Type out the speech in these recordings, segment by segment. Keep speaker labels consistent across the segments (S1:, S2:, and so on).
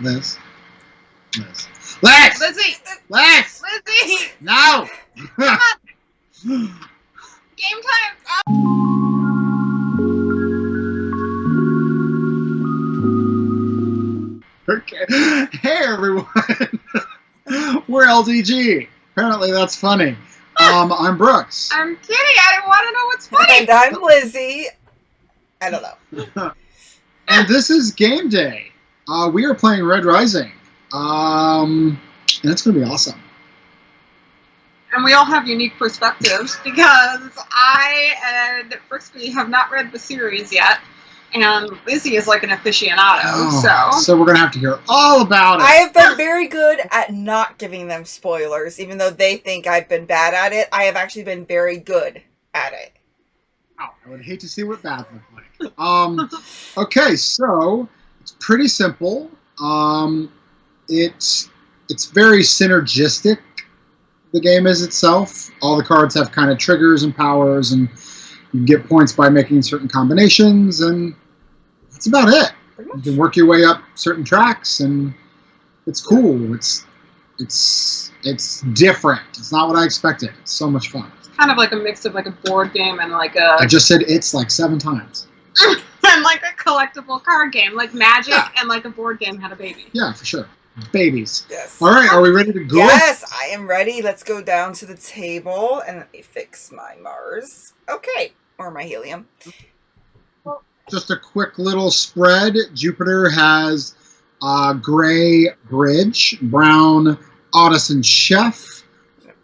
S1: Liz. Lex!
S2: Lizzy!
S1: Lex!
S2: Lizzy!
S1: No!
S2: Come on! Game time!
S1: Okay. Hey, everyone. We're LDG. Apparently, that's funny. I'm Brooks.
S2: I'm kidding. I want to know what's funny.
S3: And I'm Lizzy. I don't know.
S1: And this is game day. We are playing Red Rising. And it's going to be awesome.
S2: And we all have unique perspectives because I and Brooksby have not read the series yet. And Lizzy is like an aficionado,
S1: So we're going to have to hear all about it.
S3: I have been very good at not giving them spoilers, even though they think I've been bad at it. I have actually been very good at it.
S1: Oh, I would hate to see what bad looked like. Okay, so it's pretty simple. It's very synergistic. The game is itself. All the cards have kind of triggers and powers, and you get points by making certain combinations, and that's about it. You can work your way up certain tracks, and it's cool. It's different. It's not what I expected. It's so much fun.
S2: It's kind of like a mix of like a board game and like a...
S1: I just said it's like 7 times.
S2: and like a collectible card game, like Magic and like a board game had a baby.
S1: Yeah, for sure. Babies.
S3: Yes.
S1: All right, are we ready to go?
S3: Yes, I am ready. Let's go down to the table and let me fix my Mars. Okay, or my helium.
S1: Just a quick little spread. Jupiter has gray Bridge, brown Ottoson Chef,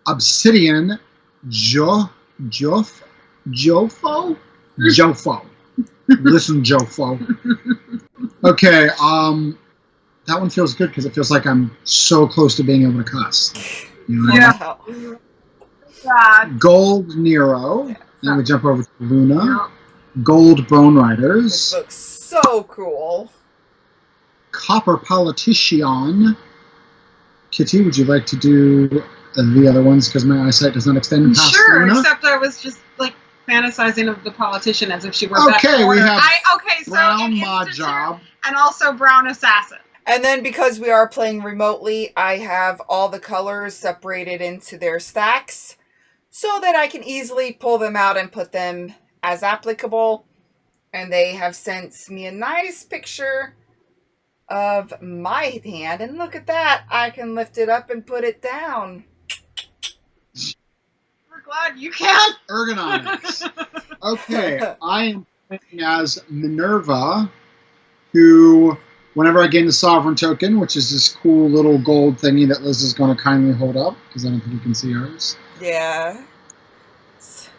S1: Obsidian Jofo. Listen, Jofo. Okay, that one feels good because it feels like I'm so close to being able to cuss. You know?
S2: Yeah.
S1: Gold Nero. Then we jump over to Luna. Gold Bone Riders.
S3: This looks so cool.
S1: Copper Politician. Kitty, would you like to do the other ones because my eyesight does not extend past
S2: Sure,
S1: Luna?
S2: except I was just like fantasizing of the politician as if she were
S1: Okay, we have
S2: Brown
S1: Majab.
S2: and also Brown Assassin.
S3: And then because we are playing remotely, I have all the colors separated into their stacks so that I can easily pull them out and put them as applicable. And they have sent me a nice picture of my hand. And look at that. I can lift it up and put it down.
S2: We're glad you can.
S1: Ergonomics. Okay, I am playing as Minerva, who, whenever I gain the Sovereign token, which is this cool little gold thingy that Liz is going to kindly hold up, because I don't think you can see ours.
S3: Yeah.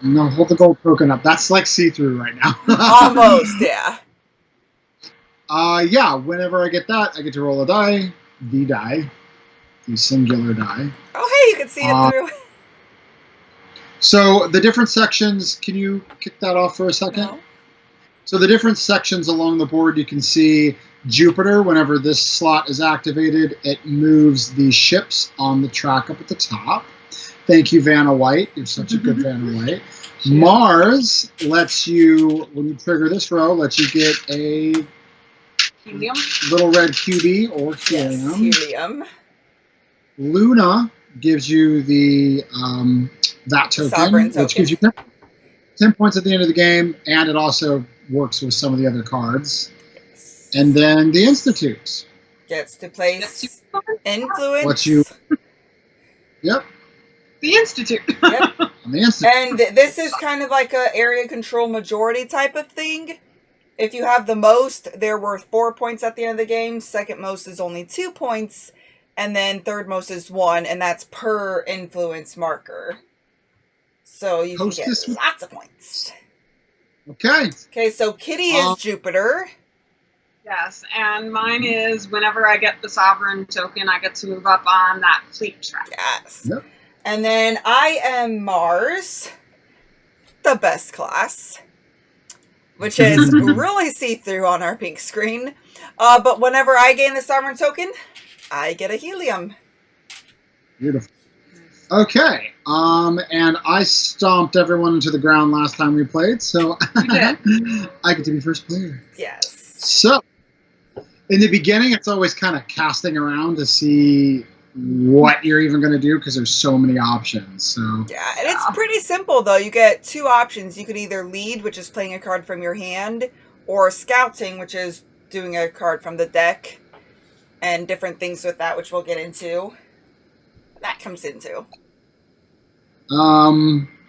S1: No, hold the gold token up. That's like see-through right now.
S3: Almost, yeah.
S1: Yeah, whenever I get that, I get to roll a die. The singular die.
S3: Oh, hey, you can see it through.
S1: So the different sections, can you kick that off for a second?
S3: No.
S1: So the different sections along the board, you can see Jupiter. Whenever this slot is activated, it moves the ships on the track up at the top. Thank you, Vanna White. You're such a good Vanna White. Mars lets you, when you trigger this row, lets you get a
S2: Helium.
S1: little red QB or helium.
S3: Yes, helium.
S1: Luna gives you the that token, which gives you 10 points at the end of the game, and it also works with some of the other cards. And then the Institute
S3: Gets to place influence.
S1: lets you. Yep.
S2: The Institute.
S3: Yep.
S1: On the Institute.
S3: And this is kind of like a area control majority type of thing. If you have the most, they're worth 4 points at the end of the game. Second most is only 2 points. And then third most is 1, and that's per influence marker. So you can get lots of points.
S1: Okay.
S3: Okay, so Kitty is Jupiter.
S2: Yes, and mine is whenever I get the Sovereign token, I get to move up on that fleet track.
S3: Yes.
S1: Yep.
S3: And then I am Mars, the best class, which is really see-through on our pink screen. But whenever I gain the Sovereign token, I get a helium.
S1: Beautiful. Okay. And I stomped everyone into the ground last time we played, so
S2: You did.
S1: I get to be first player.
S3: Yes.
S1: So, In the beginning, it's always kind of casting around to see what you're even going to do because there's so many options. So
S3: Yeah, and it's pretty simple though. You get two options. You could either lead, which is playing a card from your hand, or scouting, which is doing a card from the deck, and different things with that, which we'll get into. That comes into.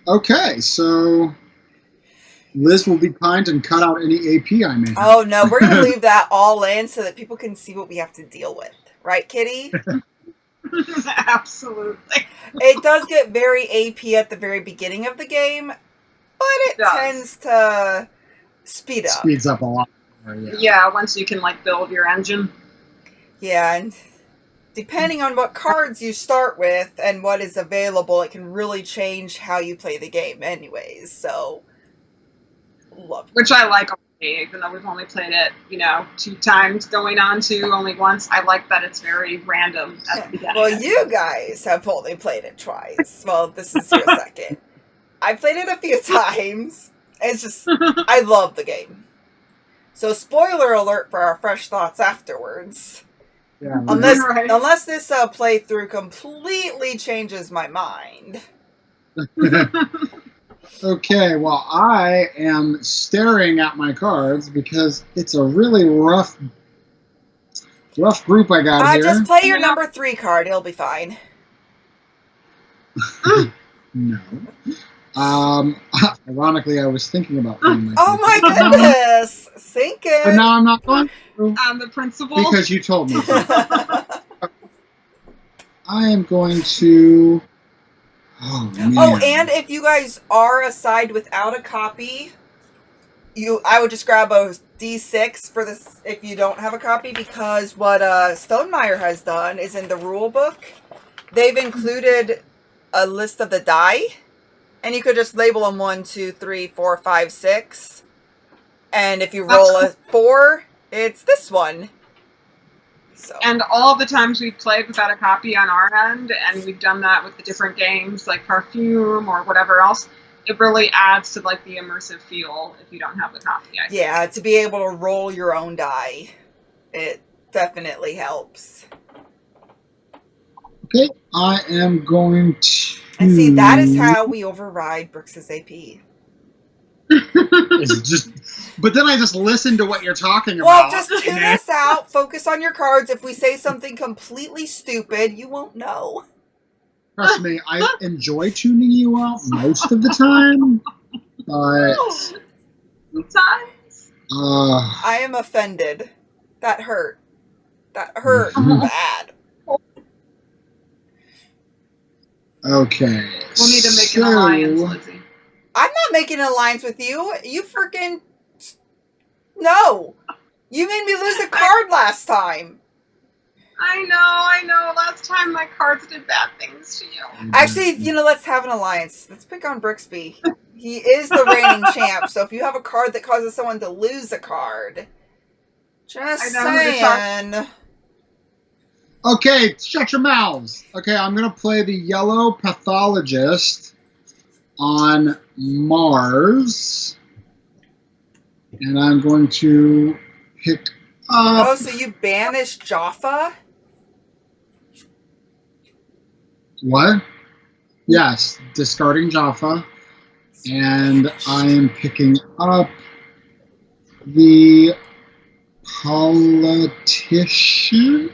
S1: Okay, so Liz will be kind and cut out any AP I may have.
S3: Oh no, we're gonna leave that all in so that people can see what we have to deal with. Right, Kitty?
S2: Absolutely.
S3: It does get very AP at the very beginning of the game, but it tends to speed up.
S1: Speeds up a lot.
S2: Yeah, once you can like build your engine.
S3: Yeah, and depending on what cards you start with and what is available, it can really change how you play the game anyways, so love it.
S2: Which I like, even though we've only played it, 2 times going on to only once. I like that it's very random at the beginning.
S3: Well, you guys have only played it twice. Well, this is your second. I played it a few times. It's just, I love the game. So spoiler alert for our fresh thoughts afterwards.
S1: Yeah,
S3: Unless this playthrough completely changes my mind.
S1: Okay, well, I am staring at my cards because it's a really rough group I got here.
S3: Just play your number 3 card. It'll be fine.
S1: No. Ironically, I was thinking about playing my
S3: Oh my goodness! Sink it!
S1: But now I'm not going to.
S2: The principal?
S1: Because you told me to. I am going to... Oh, man.
S3: Oh, and if you guys are a side without a copy, I would just grab a D6 for this if you don't have a copy, because what Stonemaier has done is in the rule book, they've included a list of the die, and you could just label them 1, 2, 3, 4, 5, 6. And if you roll a 4, it's this one. So.
S2: And all the times we've played without a copy on our end, and we've done that with the different games like Parfume or whatever else, it really adds to like the immersive feel if you don't have the copy. I think.
S3: Yeah, to be able to roll your own die, it definitely helps.
S1: Okay, I am going to...
S3: And see, that is how we override Brooks's AP.
S1: But then I just listen to what you're talking about.
S3: Well, just tune us out. Focus on your cards. If we say something completely stupid, you won't know.
S1: Trust me, I enjoy tuning you out most of the time. But...
S2: Sometimes.
S3: I am offended. That hurt. That hurt bad.
S1: Okay.
S2: We'll need to make an alliance, Lizzy.
S3: I'm not making an alliance with you. You freaking... No. You made me lose a card last time.
S2: I know. Last time my cards did bad things to you.
S3: Actually, let's have an alliance. Let's pick on Brooksby. He is the reigning champ, so if you have a card that causes someone to lose a card... Just saying.
S1: Okay, shut your mouths. Okay, I'm going to play the yellow pathologist on Mars. And I'm going to pick up...
S3: Oh, so you banished Jaffa?
S1: What? Yes, discarding Jaffa. And I am picking up the politician.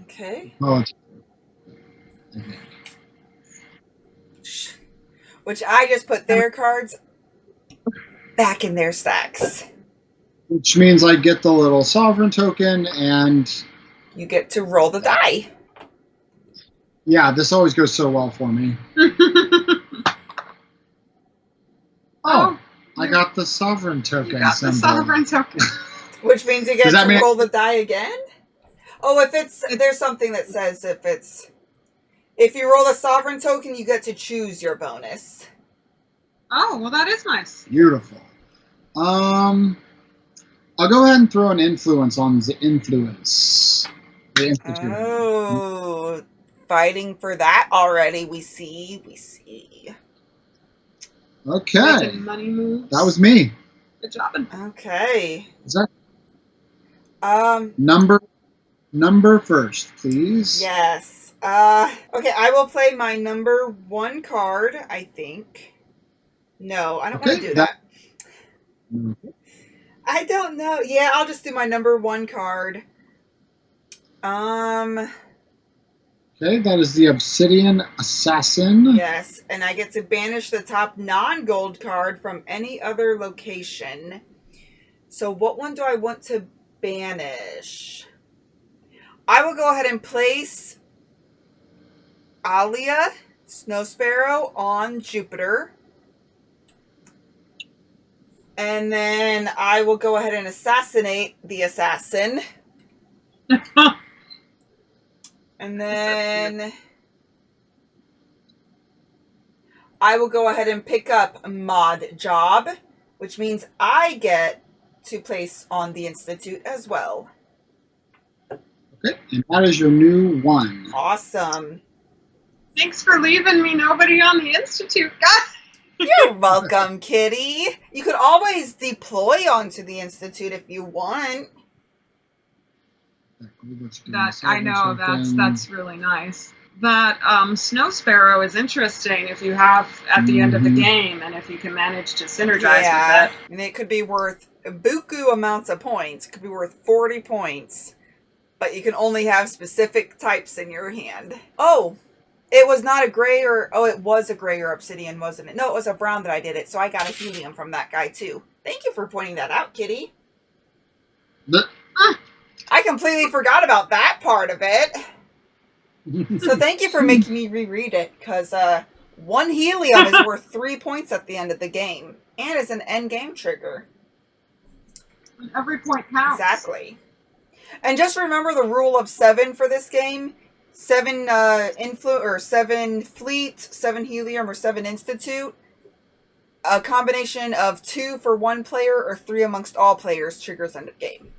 S3: Okay.
S1: Okay.
S3: Which I just put their cards back in their stacks.
S1: Which means I get the little sovereign token and...
S3: You get to roll the die.
S1: Yeah, this always goes so well for me. Oh, I got the sovereign token.
S2: You got the sovereign token.
S3: Which means you get to roll the die again? Oh, there's something that says if you roll a sovereign token, you get to choose your bonus.
S2: Oh, well, that is nice.
S1: Beautiful. I'll go ahead and throw an influence on the influence.
S3: Oh, fighting for that already. We see.
S1: Okay.
S2: Money moves.
S1: That was me.
S2: Good job.
S3: Okay.
S1: Is that
S3: Um.
S1: number first, please?
S3: Yes. Okay, I will play my number 1 card, I think. No, I don't want to
S1: Okay,
S3: do that.
S1: that.
S3: I don't know. Yeah, I'll just do my number 1 card.
S1: Okay, that is the Obsidian Assassin.
S3: Yes, and I get to banish the top non-gold card from any other location. So what one do I want to banish? I will go ahead and place Alia, Snow Sparrow, on Jupiter. And then I will go ahead and assassinate the assassin. And then I will go ahead and pick up Mod Job, which means I get to place on the Institute as well.
S1: Okay, and that is your new 1.
S3: Awesome.
S2: Thanks for leaving me nobody on the Institute, guys.
S3: You're welcome, Kitty. You could always deploy onto the Institute if you want.
S2: That I know, that's really nice. That Snow Sparrow is interesting if you have at the end of the game, and if you can manage to synergize with it.
S3: And it could be worth buku amounts of points. It could be worth 40 points. But you can only have specific types in your hand. Oh, it was not a gray or... Oh, it was a gray or obsidian, wasn't it? No, it was a brown that I did it. So I got a helium from that guy, too. Thank you for pointing that out, Kitty. I completely forgot about that part of it. So thank you for making me reread it. Because 1 helium is worth 3 points at the end of the game. And it's an end game trigger.
S2: Every point counts.
S3: Exactly. And just remember the rule of 7 for this game. 7 or 7 fleet, 7 helium, or 7 institute. A combination of 2 for 1 player or 3 amongst all players triggers end of game.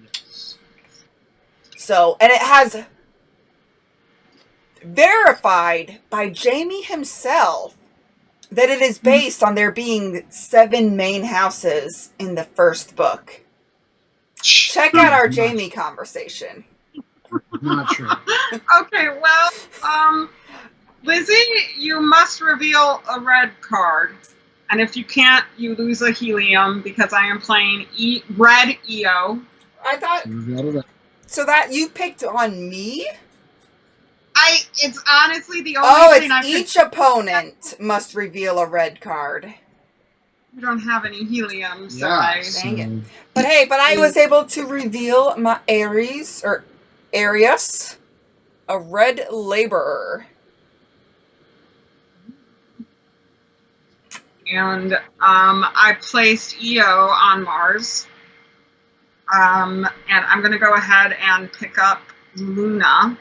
S1: Yes.
S3: So, and it has verified by Jamie himself that it is based on there being 7 main houses in the first book. Check out our Jamie conversation.
S1: Not true.
S2: Okay, well, Lizzy, you must reveal a red card. And if you can't, you lose a helium because I am playing red EO.
S3: I thought... So that you picked on me?
S2: It's honestly the only thing I could...
S3: each opponent must reveal a red card.
S2: You don't have any helium, so
S3: Dang it. But hey, I was able to reveal my Arius, a red laborer.
S2: And I placed EO on Mars. And I'm going to go ahead and pick up Luna.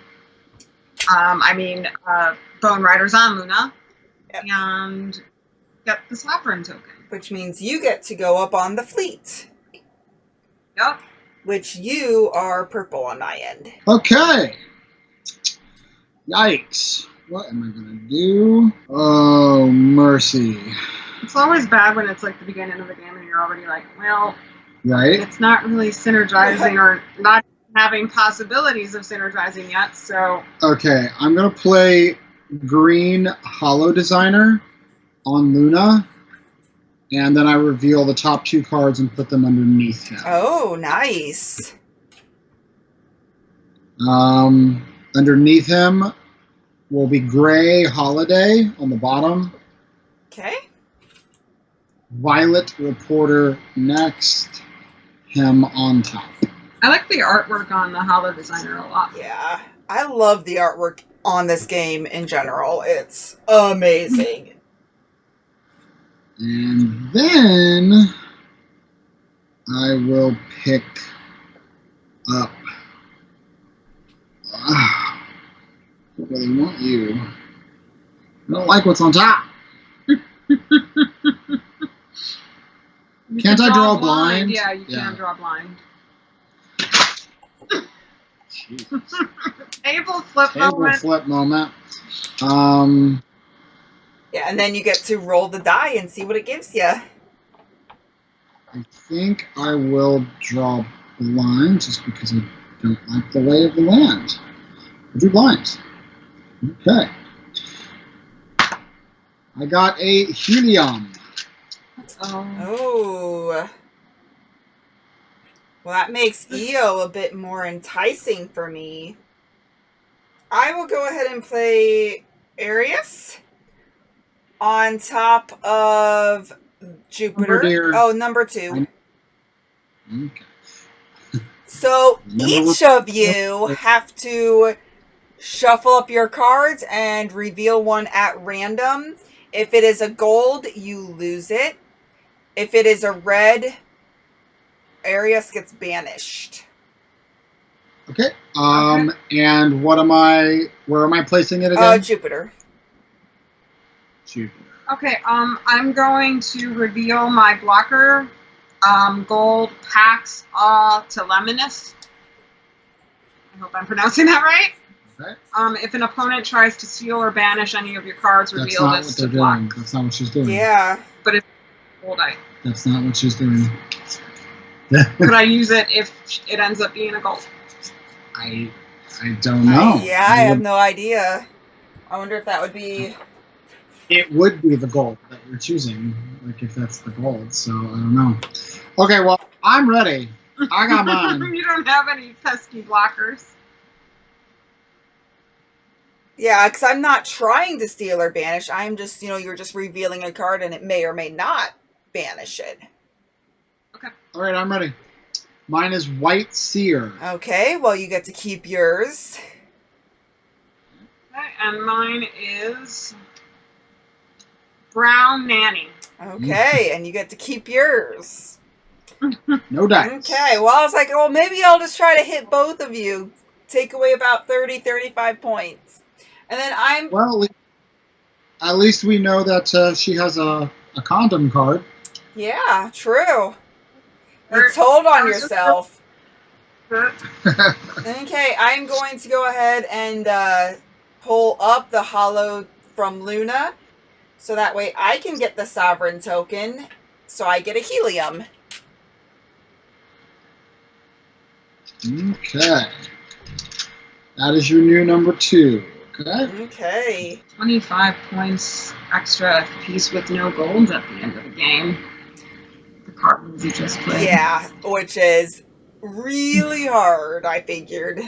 S2: Bone Riders on Luna.
S3: Yep.
S2: And get the Sovereign token.
S3: Which means you get to go up on the fleet.
S2: Yep.
S3: Which you are purple on my end.
S1: Okay. Yikes. What am I going to do? Oh, mercy.
S2: It's always bad when it's like the beginning of the game and you're already like, well,
S1: right?
S2: It's not really synergizing or not having possibilities of synergizing yet, so...
S1: Okay, I'm going to play green Hollow Designer on Luna, and then I reveal the top 2 cards and put them underneath him.
S3: Oh, nice.
S1: Underneath him will be gray Holiday on the bottom.
S3: Okay.
S1: Violet Reporter next, him on top.
S2: I like the artwork on the Hollow Designer a lot.
S3: Yeah, I love the artwork on this game in general. It's amazing.
S1: And then I will pick up... I don't really want you. I don't like what's on top. Can't I draw a blind?
S2: Yeah, you can draw a blind. Table flip moment.
S3: Yeah, and then you get to roll the die and see what it gives you.
S1: I think I will draw blind just because I don't like the lay of the land. I'll do blinds. Okay. I got a helium.
S3: Oh. Well, that makes EO a bit more enticing for me. I will go ahead and play Arius on top of Jupiter. Number 2.
S1: Okay.
S3: So each of you have to shuffle up your cards and reveal one at random. If it is a gold, you lose it. If it is a red, Arius gets banished.
S1: Okay. And where am I placing it again?
S3: Jupiter.
S1: Jupiter.
S2: Okay, I'm going to reveal my blocker, gold Pax Teleminus. I hope I'm pronouncing that right.
S1: Okay.
S2: If an opponent tries to steal or banish any of your cards, reveal this to block.
S1: That's not what she's doing.
S3: Yeah.
S2: But it's gold,
S1: that's not what she's doing.
S2: Could I use it if it ends up being a gold?
S1: I don't know.
S3: I have no idea. I wonder if that would be...
S1: It would be the gold that you're choosing, like if that's the gold, so I don't know. Okay, well, I'm ready. I got mine.
S2: You don't have any pesky blockers.
S3: Yeah, because I'm not trying to steal or banish. I'm just, you're just revealing a card and it may or may not banish it.
S2: Okay.
S1: All right, I'm ready. Mine is White Seer.
S3: Okay, well, you get to keep yours.
S2: Okay, and mine is Brown Nanny.
S3: Okay, and you get to keep yours.
S1: No dice.
S3: Okay, well, I was like, well, maybe I'll just try to hit both of you. Take away about 30, 35 points. And then I'm...
S1: Well, at least we know that she has a condom card.
S3: Yeah, true. It's hold on yourself. Okay, I'm going to go ahead and pull up the hollow from Luna. So that way I can get the sovereign token. So I get a helium.
S1: Okay. That is your new number 2. Okay.
S3: Okay.
S2: 25 points extra piece with no gold at the end of the game. The card you just played.
S3: Yeah, which is really hard, I figured.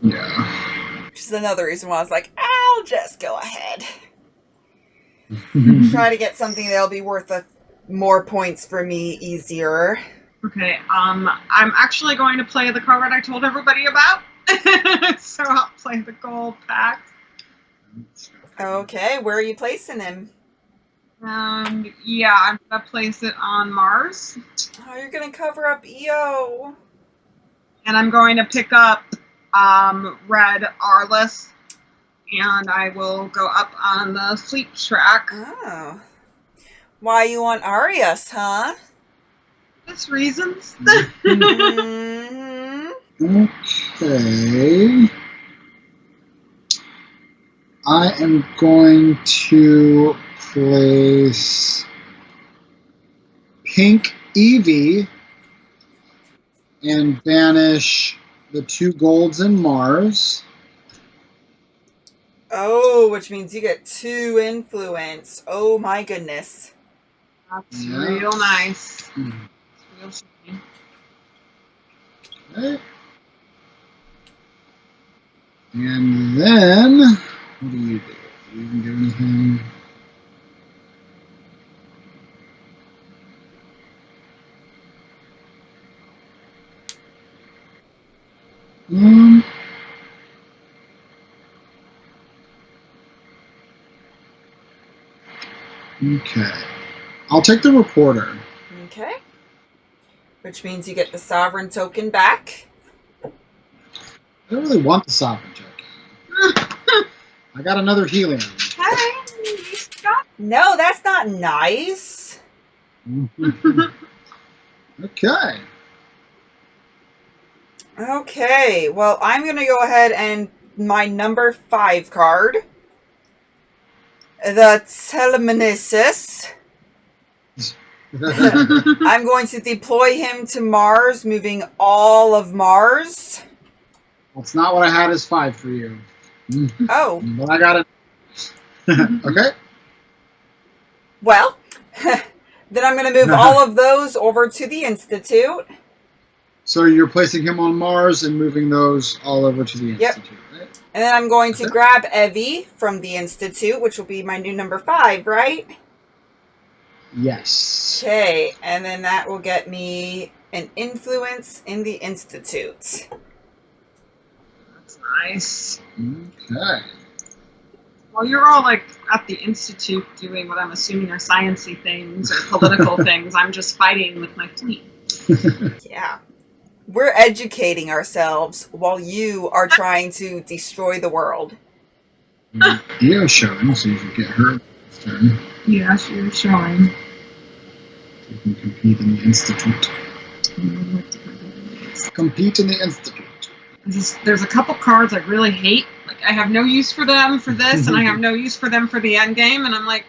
S1: Yeah.
S3: Which is another reason why I was like, I'll just go ahead. Try to get something that'll be worth more points for me easier.
S2: Okay, I'm actually going to play the card I told everybody about. So I'll play the gold pack.
S3: Okay, where are you placing him?
S2: Yeah, I'm gonna place it on Mars.
S3: Oh, you're gonna cover up EO.
S2: And I'm going to pick up red Arliss, and I will go up on the fleet track.
S3: Oh. Why you want Arius, huh?
S2: Just reasons.
S3: Mm-hmm.
S1: Okay. I am going to place pink Eevee and banish the 2 golds in Mars.
S3: Oh, which means you get 2 influence. Oh my goodness.
S2: That's real nice. Real shiny.
S1: Okay. And then, what do you do? Do you even do anything? Okay. I'll take the reporter.
S3: Okay. Which means you get the sovereign token back.
S1: I don't really want the sovereign token. I got another helium.
S2: Hey,
S3: no, that's not nice.
S1: Okay.
S3: Okay, well, I'm going to go ahead and my number 5 card, the Telemenesis. I'm going to deploy him to Mars, moving all of Mars.
S1: That's not what I had as 5 for you.
S3: Oh.
S1: But I got it. Okay.
S3: Well, then I'm going to move all of those over to the Institute.
S1: So you're placing him on Mars and moving those all over to the Institute, right?
S3: And then I'm going to grab Evie from the Institute, which will be my new number 5, right?
S1: Yes.
S3: Okay, and then that will get me an influence in the Institute.
S2: That's nice.
S1: Okay.
S2: Well, you're all like at the Institute doing what I'm assuming are sciencey things or political things. I'm just fighting with my fleet.
S3: Yeah. We're educating ourselves while you are trying to destroy the world.
S1: Io's showing, so you can get her turn.
S2: Yeah, you're showing.
S1: You can compete in the Institute. Compete in the Institute.
S2: There's a couple cards I really hate. Like, I have no use for them for this, and I have no use for them for the end game, and I'm like,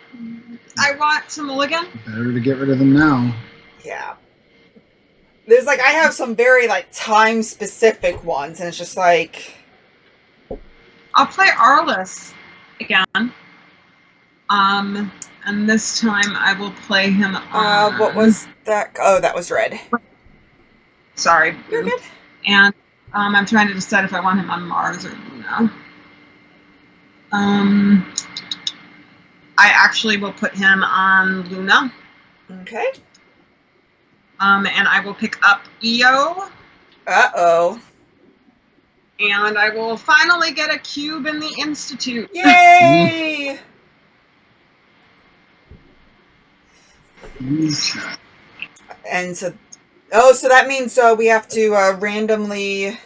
S2: I want to mulligan.
S1: Better to get rid of them now.
S3: Yeah. There's like, I have some very like time specific ones, and it's just like.
S2: I'll play Arliss again. And this time I will play him on...
S3: What was that? Oh, that was red.
S2: Sorry.
S3: You're good.
S2: And I'm trying to decide if I want him on Mars or Luna. I actually will put him on Luna.
S3: Okay.
S2: And I will pick up Io.
S3: Uh-oh.
S2: And I will finally get a cube in the Institute.
S3: Yay! And so, so that means we have to randomly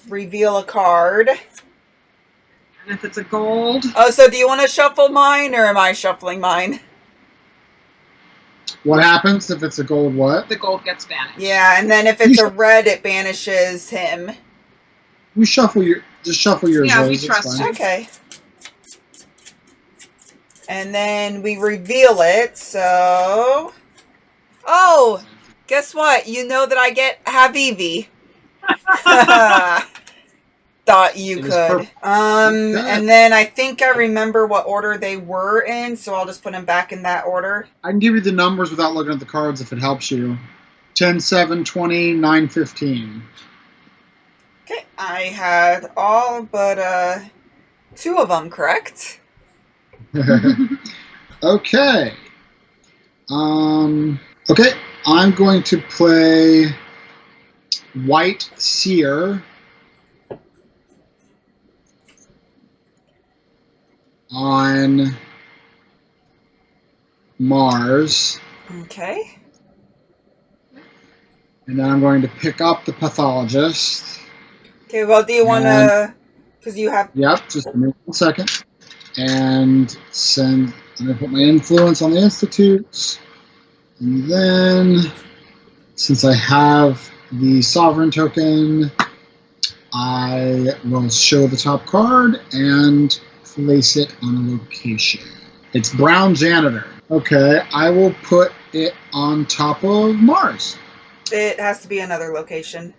S3: reveal a card.
S2: And if it's a gold...
S3: Oh, so do you want to shuffle mine, or am I shuffling mine?
S1: What happens if it's a gold what?
S2: The gold gets banished.
S3: Yeah, and then if it's a red, it banishes him.
S1: You shuffle just shuffle yours.
S2: Yeah,
S1: Rose,
S2: we trust you.
S3: Okay. And then we reveal it, so... Oh! Guess what? You know that I have Evie. Thought you could. And then I think I remember what order they were in, so I'll just put them back in that order.
S1: I can give you the numbers without looking at the cards if it helps you. 10, 7, 20, 9, 15.
S3: Okay, I had all but 2 of them correct.
S1: Okay. Okay, I'm going to play White Seer on Mars.
S3: Okay.
S1: And then I'm going to pick up the Pathologist.
S3: Okay, well, do you want to... Because you have...
S1: Yep, just give me 1 second. And I'm going to put my influence on the Institutes. And then, since I have the Sovereign token, I will show the top card and place it on a location. It's Brown Janitor. Okay, I will put it on top of Mars.
S3: It has to be another location.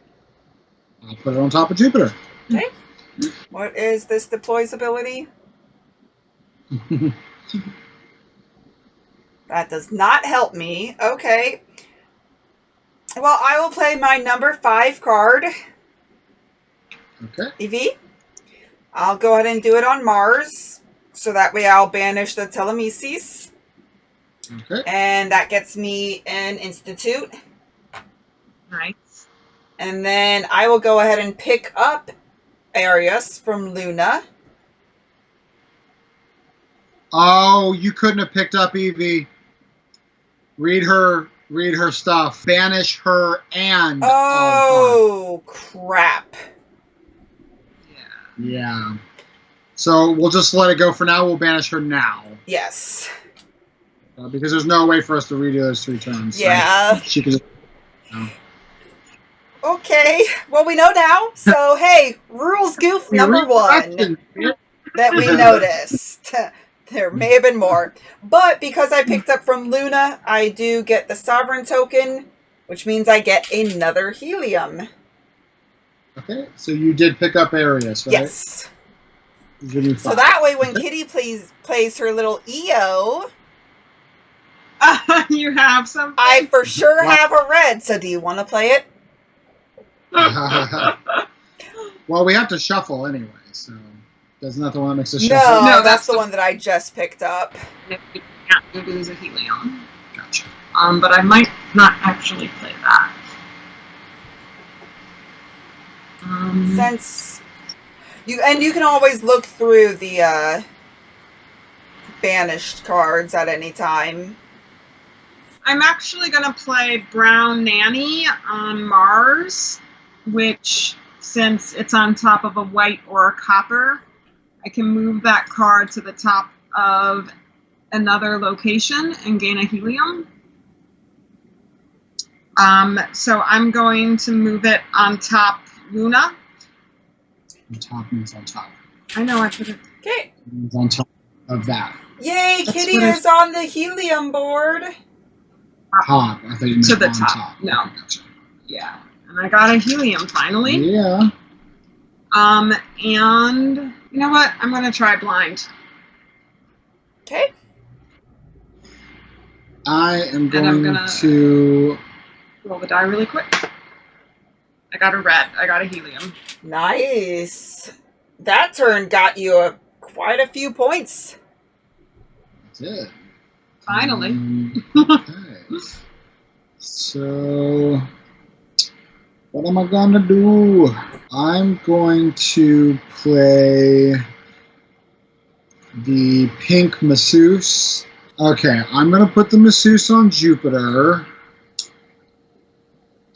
S1: I'll put it on top of Jupiter.
S3: Okay. What is this deploy's ability? That does not help me. Okay. Well, I will play my number 5 card.
S1: Okay.
S3: Evie. I'll go ahead and do it on Mars. So that way I'll banish the Telemeses.
S1: Okay.
S3: And that gets me an Institute.
S2: Nice.
S3: And then I will go ahead and pick up Arius from Luna.
S1: Oh, you couldn't have picked up Evie. Read her stuff. Banish her and...
S3: Oh, crap.
S1: Yeah. So we'll just let it go for now. We'll banish her now.
S3: Yes.
S1: Because there's no way for us to redo those 3 turns.
S3: Yeah.
S1: So she could just...
S3: Okay. Well, we know now. So, hey, rules goof number 1 that we noticed. There may have been more. But because I picked up from Luna, I do get the Sovereign token, which means I get another helium.
S1: Okay, so you did pick up Arius, right?
S3: Yes. So
S1: 5.
S3: that way when Kitty plays her little EO,
S2: you have something?
S3: I for sure have a red. So do you want to play it?
S1: Well, we have to shuffle anyway, so there's nothing that makes us shuffle.
S3: No, that's the one that I just picked up.
S2: If you can't lose a helium.
S1: Gotcha.
S2: But I might not actually play that.
S3: Since you can always look through the banished cards at any time.
S2: I'm actually going to play Brown Nanny on Mars, which, since it's on top of a white or a copper, I can move that card to the top of another location and gain a helium. So I'm going to move it on top Luna.
S1: On top means on top.
S2: I know I put it.
S3: Okay.
S1: It means on top of that.
S3: Yay, Kitty is on the helium board.
S1: Top. I thought you meant
S2: To the
S1: on
S2: top. No.
S1: Okay, gotcha.
S2: Yeah. And I got a helium finally.
S1: Yeah.
S2: And you know what? I'm going to try blind.
S3: Okay.
S1: I am
S2: And I'm
S1: going
S2: gonna-
S1: to...
S2: Roll the die really quick. I got a red. I got a helium.
S3: Nice. That turn got you quite a few points.
S1: That's it.
S2: Finally.
S1: Okay. So, what am I going to do? I'm going to play the pink masseuse. Okay, I'm going to put the masseuse on Jupiter.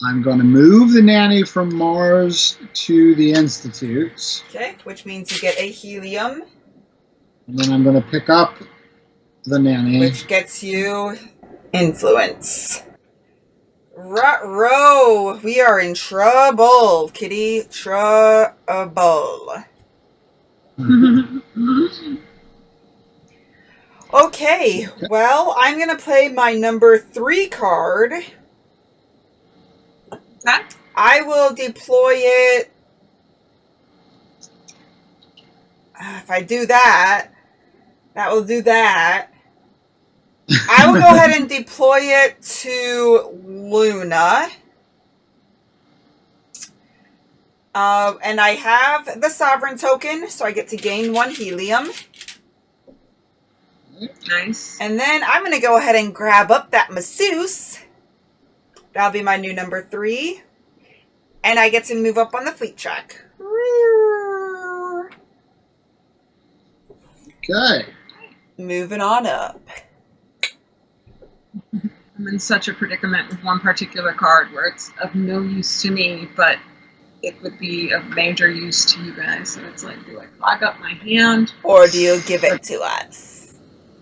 S1: I'm going to move the nanny from Mars to the Institute.
S3: Okay, which means you get a helium,
S1: And then I'm going to pick up the nanny.
S3: which gets you influence. Ruh-roh, we are in trouble, Kitty. Trouble. Okay, well, I'm going to play my number 3 card.
S2: Okay.
S3: I will deploy it. If I do that, that will do that. I will go ahead and deploy it to Luna. And I have the Sovereign token, so I get to gain 1 helium.
S2: Nice.
S3: And then I'm going to go ahead and grab up that masseuse. That'll be my new number 3. And I get to move up on the fleet track.
S1: Okay.
S3: Moving on up.
S2: I'm in such a predicament with one particular card where it's of no use to me, but it would be of major use to you guys. So it's like, do I clog up my hand?
S3: Or do you give it to us?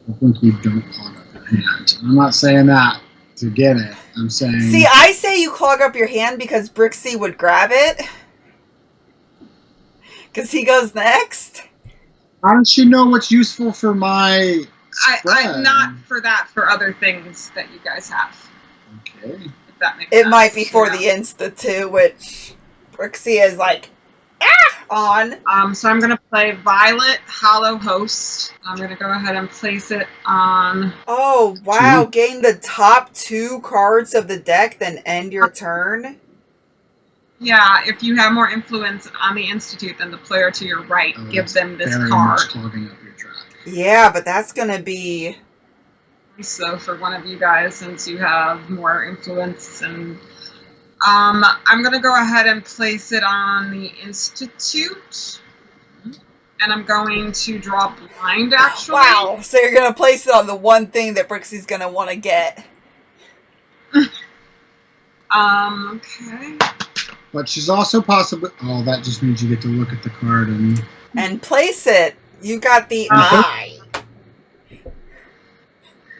S1: I think you don't clog up your hand. I'm not saying that to get it. I'm saying...
S3: See, I say you clog up your hand because Brooksy would grab it. Because he goes next.
S1: How does she know what's useful for my spread?
S2: I'm not for that, for other things that you guys have.
S1: Okay.
S2: If that makes
S3: It
S2: sense.
S3: might be for
S2: Yeah.
S3: the Insta too, which Brooksy is like, on.
S2: So I'm going to play Violet Hollow Host. I'm going to go ahead and place it on...
S3: Oh, wow. Gain the top 2 cards of the deck, then end your turn.
S2: Yeah, if you have more influence on the Institute than the player to your right, give them this
S1: very
S2: card.
S1: much clogging up your track.
S3: Yeah, but that's going to be...
S2: So for one of you guys, since you have more influence, and I'm going to go ahead and place it on the Institute. And I'm going to draw blind, actually.
S3: Wow, so you're going to place it on the one thing that Brooksy's going to want to get.
S2: Okay.
S1: But she's also possibly... Oh, that just means you get to look at the card and...
S3: And place it. You got the eye.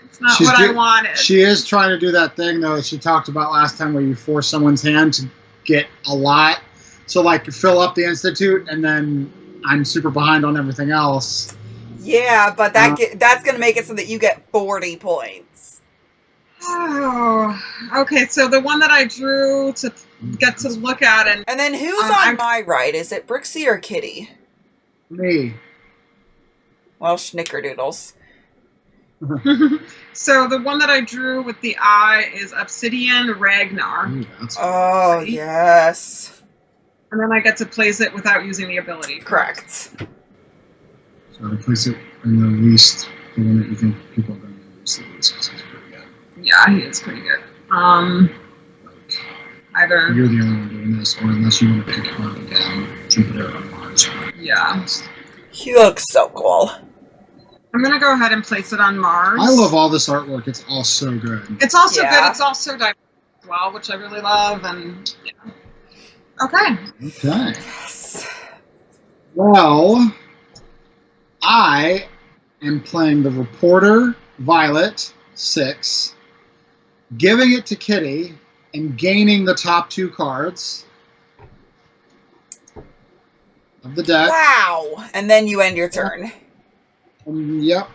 S2: It's not what I wanted.
S1: She is trying to do that thing, though, that she talked about last time where you force someone's hand to get a lot. So, like, you fill up the Institute, and then I'm super behind on everything else.
S3: Yeah, but that's going to make it so that you get 40 points.
S2: Oh, okay. So the one that I drew to get to look at,
S3: and then who's on my right? Is it Brooksy or Kitty?
S1: Me.
S3: Well, schnickerdoodles.
S2: So the one that I drew with the eye is Obsidian Ragnar.
S3: Oh, yes.
S2: And then I get to place it without using the ability.
S3: Correct.
S1: So I place it in the least, the one that you think people are going to use the least, because he's pretty good.
S2: Yeah, he is pretty good. Either
S1: you're the only one doing this, or unless you want to pick one again, Jupiter or Mars.
S2: Yeah.
S3: He looks so cool.
S2: I'm going to go ahead and place it on Mars.
S1: I love all this artwork. It's all so good.
S2: It's also good. It's also diverse as well, which I really love. And yeah. Okay.
S1: Okay. Yes. Well, I am playing the Reporter Violet 6, giving it to Kitty, and gaining the top 2 cards of the deck.
S3: Wow. And then you end your turn.
S1: Yep.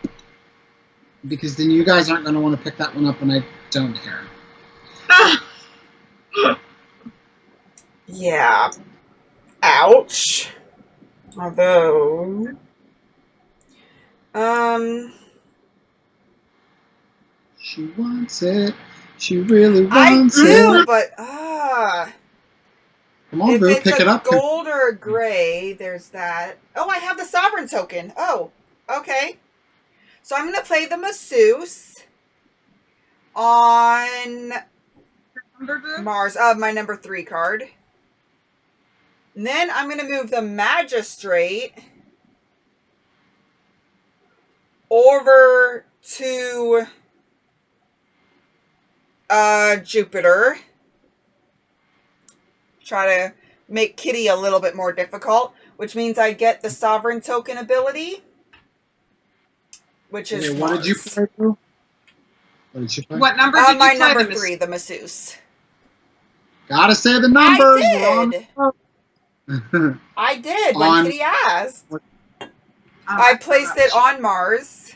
S1: Because then you guys aren't going to want to pick that one up, and I don't care.
S3: Yeah. Ouch. Although...
S1: She wants it. She really wants it.
S3: I do, but
S1: come on, Boo, pick it up.
S3: Gold or gray, there's that. Oh, I have the Sovereign token. Oh, okay. So I'm going to play the Masseuse on Mars, my number 3 card. And then I'm going to move the Magistrate over to Jupiter. Try to make Kitty a little bit more difficult, which means I get the Sovereign token ability, which is
S1: what did you play? What did you play?
S2: What number did you
S3: my
S2: play?
S3: Number 3, the Masseuse.
S1: Gotta say the numbers.
S3: I did. I did when Kitty asked. I placed it on Mars.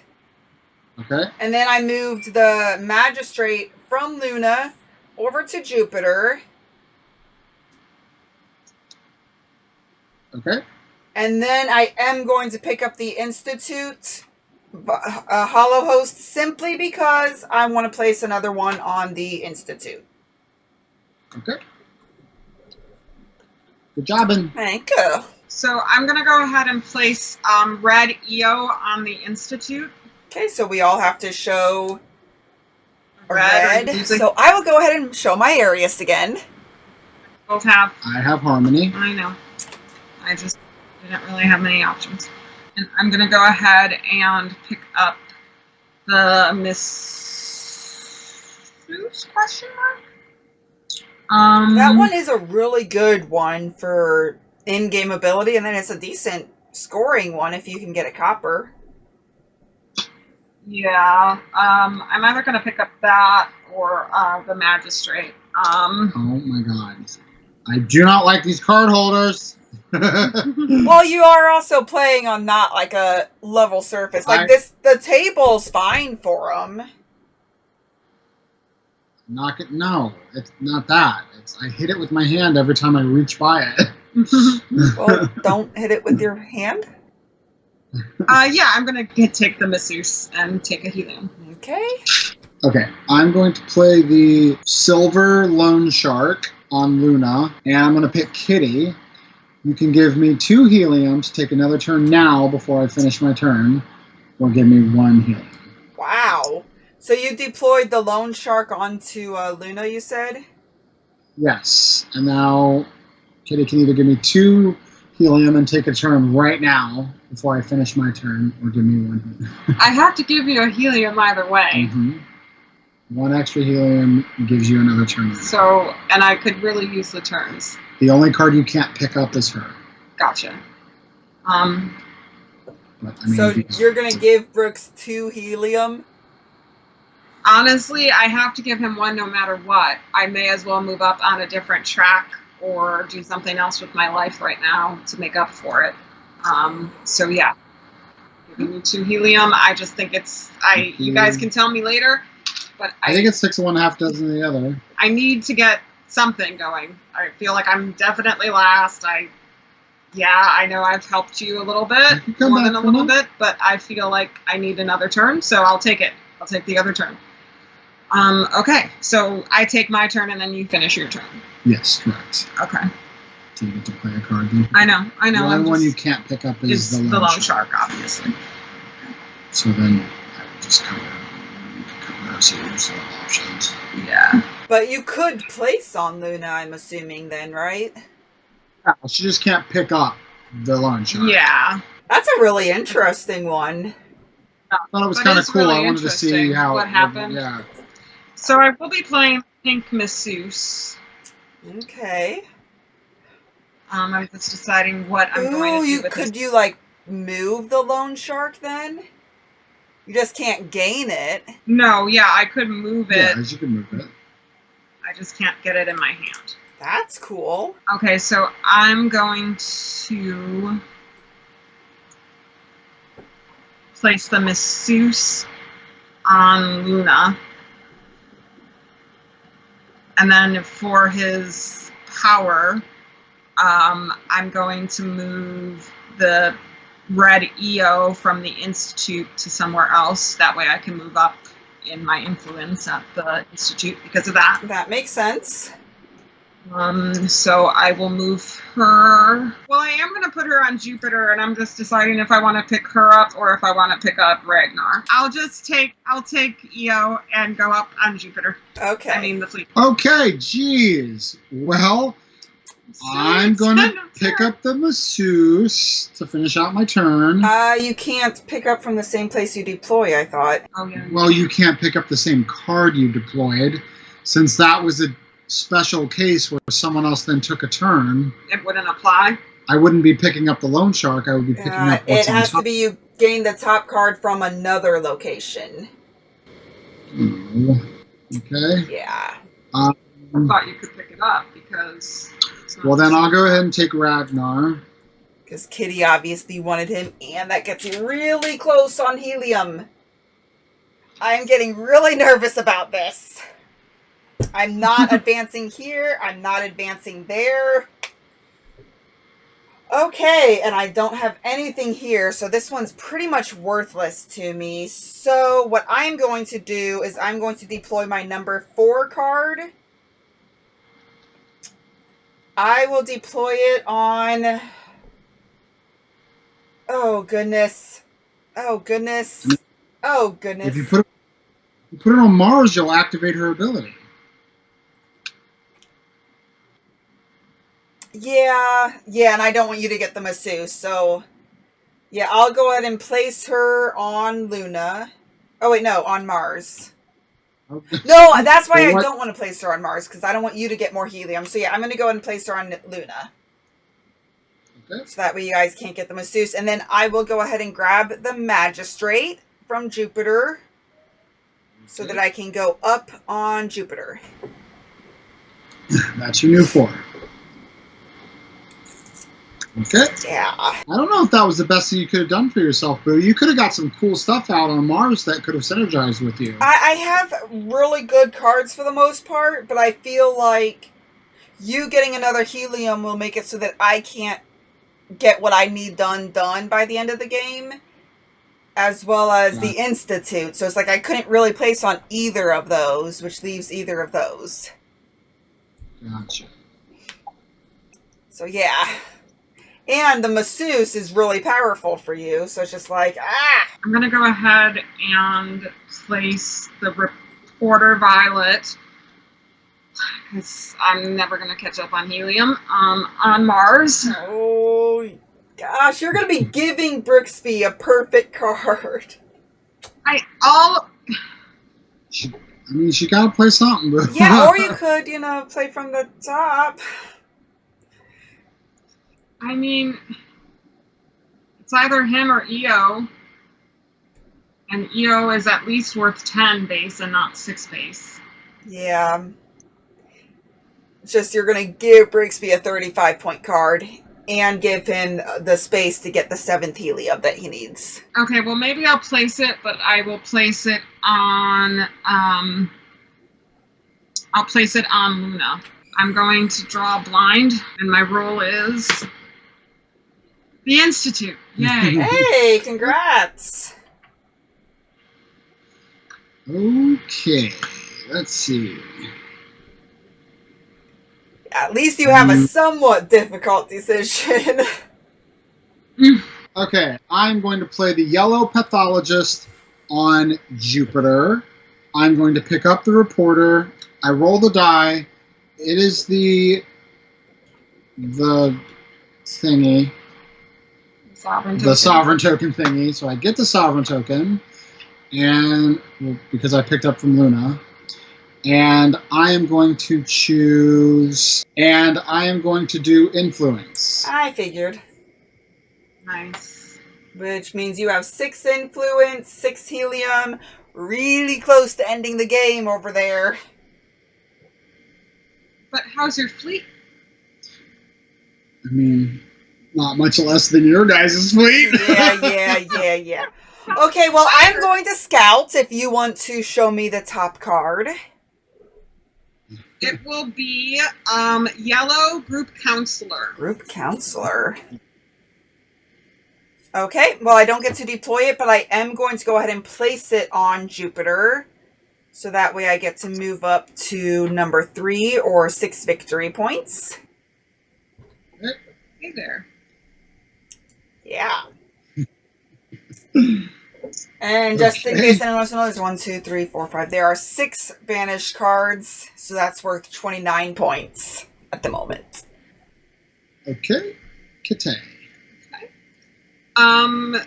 S1: Okay.
S3: And then I moved the Magistrate from Luna over to Jupiter.
S1: Okay.
S3: And then I am going to pick up the Institute Hollow Host simply because I want to place another one on the Institute.
S1: Okay. Good jobbing.
S3: Thank you.
S2: So I'm going to go ahead and place Red EO on the Institute.
S3: Okay, so we all have to show
S2: red.
S3: So I will go ahead and show my Arius again.
S2: Both have.
S1: I have Harmony.
S2: I know. I just didn't really have many options. And I'm going to go ahead and pick up the Masseuse question mark.
S3: That one is a really good one for in-game ability, and then it's a decent scoring one if you can get a copper.
S2: Yeah, I'm either going to pick up that or the Magistrate.
S1: Oh my god. I do not like these card holders.
S3: Well, you are also playing on not like a level surface. Like the table's fine for them.
S1: No, it's not that. I hit it with my hand every time I reach by it.
S3: Well, don't hit it with your hand.
S2: Yeah, I'm going to take the Masseuse and take a helium.
S3: Okay.
S1: Okay, I'm going to play the Silver Lone Shark on Luna, and I'm going to pick Kitty. You can give me 2 heliums, take another turn now before I finish my turn, or give me 1 helium.
S3: Wow. So you deployed the Lone Shark onto Luna, you said?
S1: Yes, and now Kitty can either give me 2 helium and take a turn right now before I finish my turn, or give me 1 helium.
S2: I have to give you a helium either way.
S1: Mm-hmm. 1 extra helium gives you another turn.
S2: So, and I could really use the turns.
S1: The only card you can't pick up is her.
S2: Gotcha.
S1: But,
S3: so you're going to give Brooks 2 helium?
S2: Honestly, I have to give him 1 no matter what. I may as well move up on a different track or do something else with my life right now to make up for it. So yeah, We need 2 helium. I just think it's you guys can tell me later, but
S1: I think it's 6 of one, half dozen of the other.
S2: I need to get something going. I feel like I'm definitely last. I know I've helped you a little bit, more than a little bit, but I feel like I need another turn, so I'll take it. I'll take the other turn. Okay, so I take my turn and then you finish your turn.
S1: Yes, correct.
S2: Okay.
S1: So you get to play a card. Then.
S2: I know.
S1: The only one you can't pick up is the
S2: loan shark, obviously.
S1: So then I would just come in and pick up those options.
S2: Yeah.
S3: But you could place on Luna, I'm assuming then, right?
S1: Yeah, she just can't pick up the loan shark.
S2: Yeah.
S3: That's a really interesting one.
S1: I thought it was kind of cool.
S2: Really
S1: I wanted to see
S2: what happened.
S1: Yeah.
S2: So I will be playing Pink Masseuse.
S3: Okay.
S2: I'm just deciding what I'm going to do with
S3: could you like move the loan shark then? You just can't gain it.
S2: No, yeah, I could move it.
S1: Yeah, you can move it.
S2: I just can't get it in my hand.
S3: That's cool.
S2: Okay, so I'm going to place the masseuse on Luna. And then for his power, I'm going to move the red EO from the Institute to somewhere else. That way I can move up in my influence at the Institute because of that.
S3: That makes sense.
S2: So I will move her. Well, I am going to put her on Jupiter, and I'm just deciding if I want to pick her up or if I want to pick up Ragnar. I'll take EO and go up on Jupiter.
S3: Okay.
S2: I mean the fleet.
S1: Okay, geez. Well, I'm going to pick up the masseuse to finish out my turn.
S3: You can't pick up from the same place you deploy, I thought.
S2: Oh, yeah.
S1: Well, you can't pick up the same card you deployed, since that was a special case where someone else then took a turn.
S2: It wouldn't apply.
S1: I wouldn't be picking up the loan shark. I would be picking up what's
S3: it
S1: on
S3: has
S1: top.
S3: to be you gain the top card from another location.
S1: Oh, okay.
S3: Yeah.
S2: I thought you could pick it up because...
S1: Well, then I'll go ahead and take Ragnar.
S3: Because Kitty obviously wanted him, and that gets you really close on helium. I'm getting really nervous about this. I'm not advancing here. I'm not advancing there. Okay, and I don't have anything here, so this one's pretty much worthless to me. So what I'm going to do is I'm going to deploy my number 4 card. I will deploy it on... Oh, goodness. Oh, goodness. Oh, goodness.
S1: If you put it on Mars, you'll activate her ability.
S3: Yeah, and I don't want you to get the masseuse, so... Yeah, I'll go ahead and place her on Luna. Oh, wait, no, on Mars.
S1: Okay.
S3: No, that's why I don't want to place her on Mars, because I don't want you to get more helium. So yeah, I'm going to go ahead and place her on Luna.
S1: Okay.
S3: So that way you guys can't get the masseuse. And then I will go ahead and grab the magistrate from Jupiter so that I can go up on Jupiter.
S1: That's your new 4. Okay.
S3: Yeah.
S1: I don't know if that was the best thing you could have done for yourself, Boo. You could have got some cool stuff out on Mars that could have synergized with you.
S3: I have really good cards for the most part, but I feel like you getting another helium will make it so that I can't get what I need done by the end of the game, as well as the Institute. So it's like I couldn't really place on either of those, which leaves either of those.
S1: Gotcha.
S3: So yeah. And the masseuse is really powerful for you, so it's just like,
S2: I'm going to go ahead and place the reporter Violet, because I'm never going to catch up on helium, on Mars.
S3: Oh, gosh, you're going to be giving Brooksby a perfect card.
S1: She got to play something, but
S3: Yeah, or you could, play from the top.
S2: I mean, it's either him or EO. And EO is at least worth 10 base and not 6 base.
S3: Yeah. It's just you're going to give Brooksby a 35-point card. and give him the space to get the 7th helium that he needs.
S2: Okay, well maybe I'll place it, but I will place it on I'll place it on Luna. I'm going to draw a blind, and my roll is the Institute. Yay.
S3: Hey, congrats.
S1: Okay, let's see.
S3: At least you have a somewhat difficult decision.
S1: Okay, I'm going to play the yellow pathologist on Jupiter. I'm going to pick up the reporter. I roll the die. It is the thingy. The sovereign token thingy. So I get the sovereign token, and because I picked up from Luna. And I am going to choose, and I am going to do influence.
S3: I figured.
S2: Nice.
S3: Which means you have 6 influence, 6 helium, really close to ending the game over there.
S2: But how's your fleet?
S1: I mean, not much less than your guys' fleet.
S3: Yeah. Okay, well, I'm going to scout if you want to show me the top card.
S2: It will be yellow group counselor.
S3: Group counselor. Okay, well, I don't get to deploy it, but I am going to go ahead and place it on Jupiter. So that way I get to move up to number 3 or 6 victory points.
S2: Hey there.
S3: Yeah. And just in case anyone wants to know, there's 1, 2, 3, 4, 5. There are 6 banished cards, so that's worth 29 points at the moment.
S1: Okay. Kite.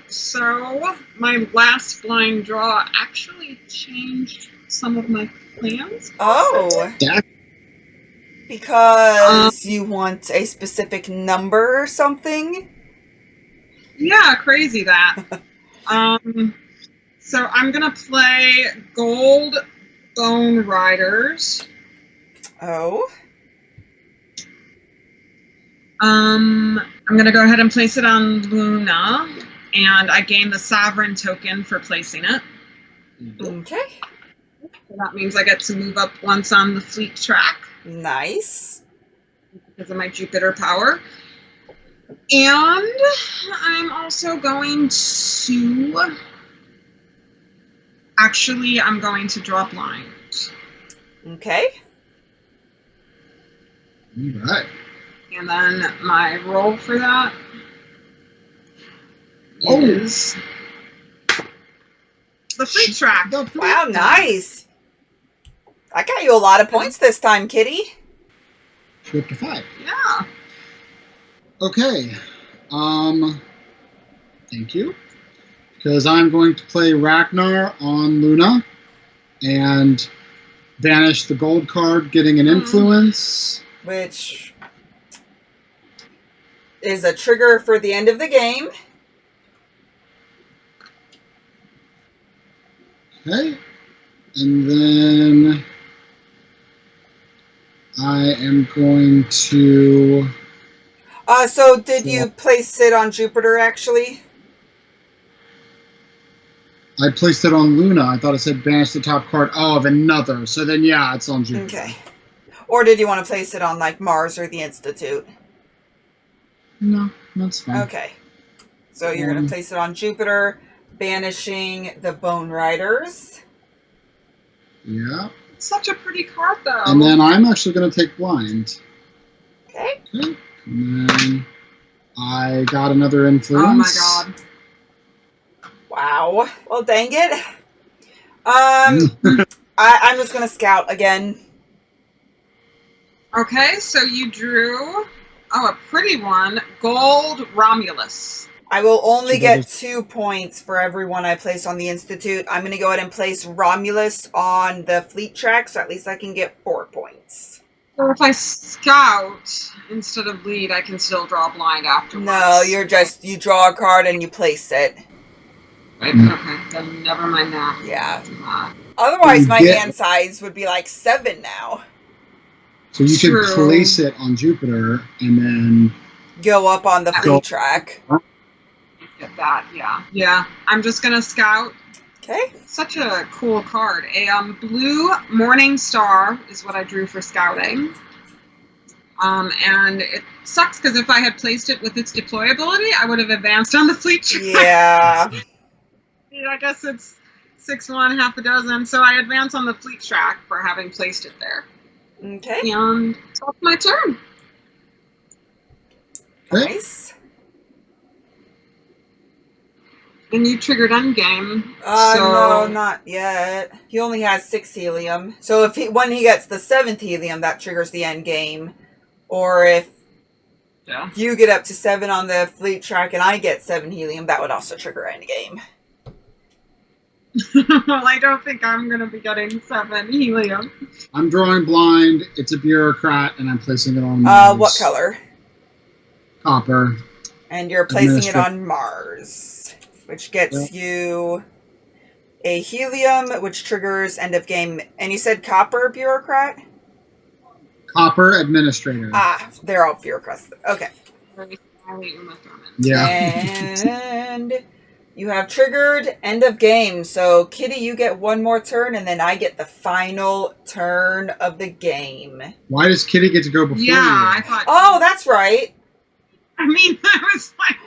S2: So my last blind draw actually changed some of my plans.
S3: Oh. Because you want a specific number or something?
S2: Yeah, crazy that. So I'm gonna play gold bone riders.
S3: Oh.
S2: I'm gonna go ahead and place it on Luna, and I gain the sovereign token for placing it.
S3: Okay.
S2: So that means I get to move up once on the fleet track.
S3: Nice.
S2: Because of my Jupiter power. And I'm also going to... Actually, I'm going to draw blind.
S3: Okay.
S1: All right.
S2: And then my roll for that is the fleet track.
S3: Wow, nice. I got you a lot of points this time, Kitty.
S1: Up to 5.
S2: Yeah.
S1: Okay. Thank you. Because I'm going to play Ragnar on Luna and banish the gold card, getting an influence.
S3: Which is a trigger for the end of the game.
S1: Okay. And then I am going to...
S3: So did you place it on Jupiter, actually?
S1: I placed it on Luna. I thought it said banish the top card of another. So then, yeah, it's on Jupiter.
S3: Okay. Or did you want to place it on, like, Mars or the Institute?
S1: No, that's fine.
S3: Okay. So you're going to place it on Jupiter, banishing the Bone Riders.
S1: Yeah.
S2: Such a pretty card, though.
S1: And then I'm actually going to take blind.
S3: Okay.
S1: Okay. And then I got another influence.
S2: Oh my god.
S3: Wow. Well, dang it. I'm just going to scout again.
S2: Okay, so you drew, a pretty one, gold Romulus.
S3: I will only get 2 points for every one I place on the Institute. I'm going to go ahead and place Romulus on the fleet track, so at least I can get 4 points.
S2: So if I scout instead of lead, I can still draw blind afterwards.
S3: No, you draw a card and you place it.
S2: Right? Okay, then never mind that.
S3: Yeah. Otherwise, my
S1: Yeah.
S3: hand size would be like 7 now.
S1: So you
S2: True.
S1: can place it on Jupiter and then
S3: go up on the fleet track.
S2: Get that, yeah. Yeah, I'm just going to scout.
S3: Okay.
S2: Such a cool card. A blue Morning Star is what I drew for scouting. And it sucks because if I had placed it with its deployability, I would have advanced on the fleet track.
S3: Yeah.
S2: Yeah, I guess it's 6-1, half a dozen. So I advance on the fleet track for having placed it there.
S3: Okay.
S2: And that's my turn.
S3: Nice.
S2: And you triggered endgame.
S3: No, not yet. He only has 6 helium. So if when he gets the 7th helium, that triggers the end game. Or if you get up to 7 on the fleet track and I get 7 helium, that would also trigger end game.
S2: Well, I don't think I'm going to be getting 7 helium.
S1: I'm drawing blind. It's a bureaucrat, and I'm placing it on Mars.
S3: What color?
S1: Copper.
S3: And you're placing it on Mars, which gets you a helium, which triggers end of game. And you said copper bureaucrat?
S1: Copper administrator.
S3: They're all bureaucrats. Okay.
S1: Yeah.
S3: And you have triggered end of game. So, Kitty, you get 1 more turn, and then I get the final turn of the game.
S1: Why does Kitty get to go before you?
S2: I thought.
S3: Oh, that's right.
S2: I mean, I was like.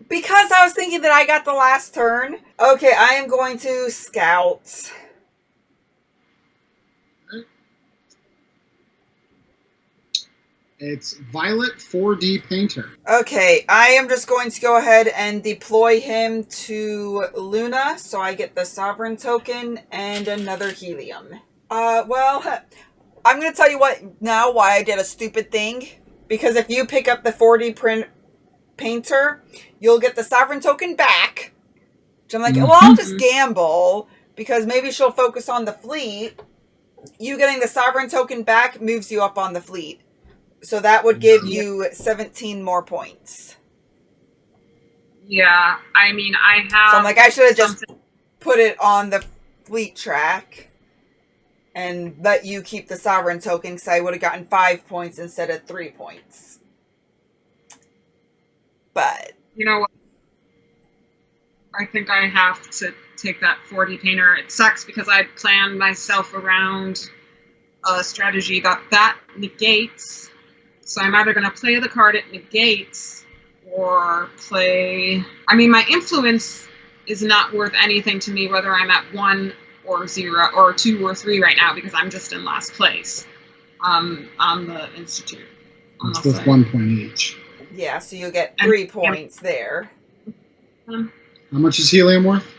S3: Because I was thinking that I got the last turn. Okay, I am going to scout.
S1: It's Violet 4D Painter.
S3: Okay, I am just going to go ahead and deploy him to Luna, so I get the Sovereign token and another helium. Well, I'm going to tell you why I did a stupid thing. Because if you pick up the 4D Painter, you'll get the Sovereign token back. Which I'm like, well, I'll just gamble, because maybe she'll focus on the fleet. You getting the Sovereign token back moves you up on the fleet. So that would give you 17 more points.
S2: Yeah, I mean, I have...
S3: So I'm like, I should have just put it on the fleet track and let you keep the Sovereign token, because I would have gotten 5 points instead of 3 points. But...
S2: You know what? I think I have to take that 4D Painter. It sucks because I planned myself around a strategy that negates... So I'm either going to play the card it negates or play... I mean, my influence is not worth anything to me whether I'm at 1 or 0 or 2 or 3 right now because I'm just in last place on the Institute.
S1: It's worth 1 point each.
S3: Yeah, so you'll get 3 points there.
S1: How much is helium worth?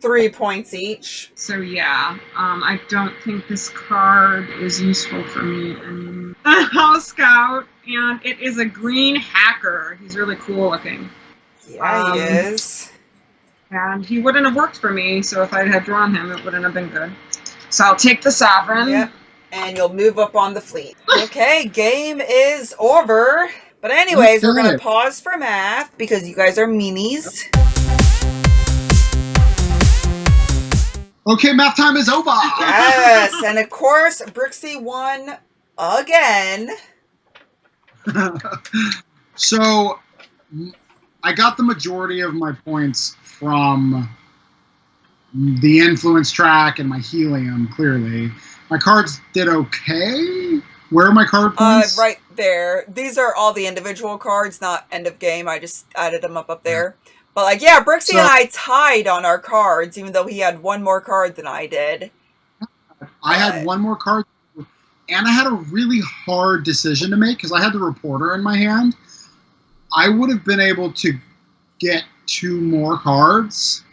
S3: 3 points each.
S2: So yeah, I don't think this card is useful for me anymore. House Scout, and it is a green hacker. He's really cool looking.
S3: Yeah, he is.
S2: And he wouldn't have worked for me, so if I had drawn him, it wouldn't have been good. So I'll take the Sovereign.
S3: Yep, and you'll move up on the fleet. Okay, game is over. But anyways, we're going to pause for math because you guys are meanies.
S1: Okay, math time is over.
S3: Yes, and of course, Brooksy won again.
S1: So, I got the majority of my points from the influence track and my helium, clearly. My cards did okay. Where are my card points?
S3: Right there. These are all the individual cards, not end of game. I just added them up there. But, like, yeah, Brooksy and I tied on our cards, even though he had 1 more card than I did.
S1: I had 1 more card, and I had a really hard decision to make because I had the reporter in my hand. I would have been able to get 2 more cards,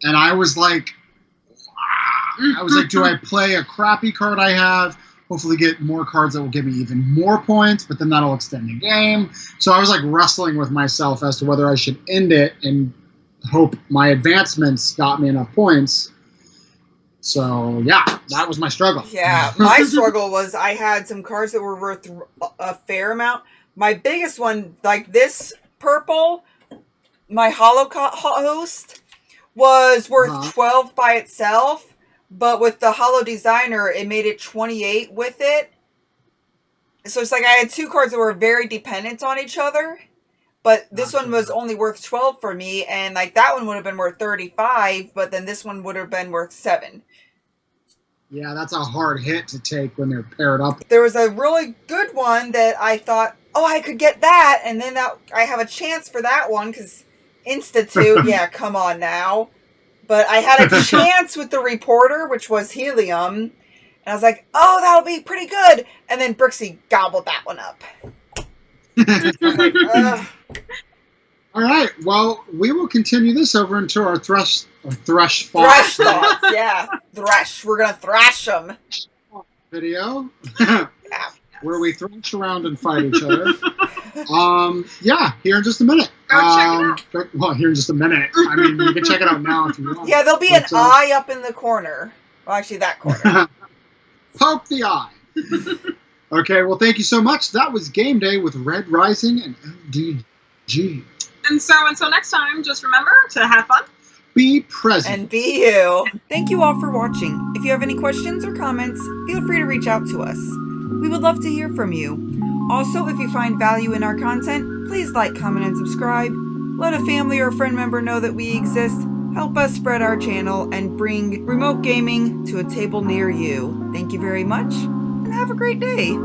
S1: and I was like, do I play a crappy card I have, hopefully get more cards that will give me even more points, but then that'll extend the game. So I was like wrestling with myself as to whether I should end it and hope my advancements got me enough points. So yeah, that was my struggle.
S3: Yeah, my struggle was I had some cards that were worth a fair amount. My biggest one, like this purple, my Holocaust, was worth 12 by itself. But with the Holo Designer, it made it 28 with it. So it's like I had 2 cards that were very dependent on each other. But this one was only worth 12 for me, and like that one would have been worth 35, but then this one would have been worth 7.
S1: Yeah, that's a hard hit to take when they're paired up.
S3: There was a really good one that I thought, oh, I could get that, and then I have a chance for that one, because Institute, yeah, come on now. But I had a chance with the Reporter, which was Helium, and I was like, oh, that'll be pretty good. And then Brooksy gobbled that one up. I was like, ugh.
S1: All right. Well, we will continue this over into our thrush
S3: Thrash thoughts, yeah. Thrash. We're going to thrash them.
S1: Video.
S3: Yeah.
S1: Where we thrash around and fight each other. Yeah, here in just a minute.
S2: Go check it
S1: out. Well, here in just a minute. I mean, you can check it out now if you want.
S3: Yeah, there'll be an eye up in the corner. Well, actually, that corner.
S1: Poke the eye. Okay, well, thank you so much. That was Game Day with Red Rising and LDG.
S2: And so until next time, just remember to have fun.
S1: Be present.
S3: And be you. Thank you all for watching. If you have any questions or comments, feel free to reach out to us. We would love to hear from you. Also, if you find value in our content, please like, comment, and subscribe. Let a family or friend member know that we exist. Help us spread our channel and bring remote gaming to a table near you. Thank you very much, and have a great day.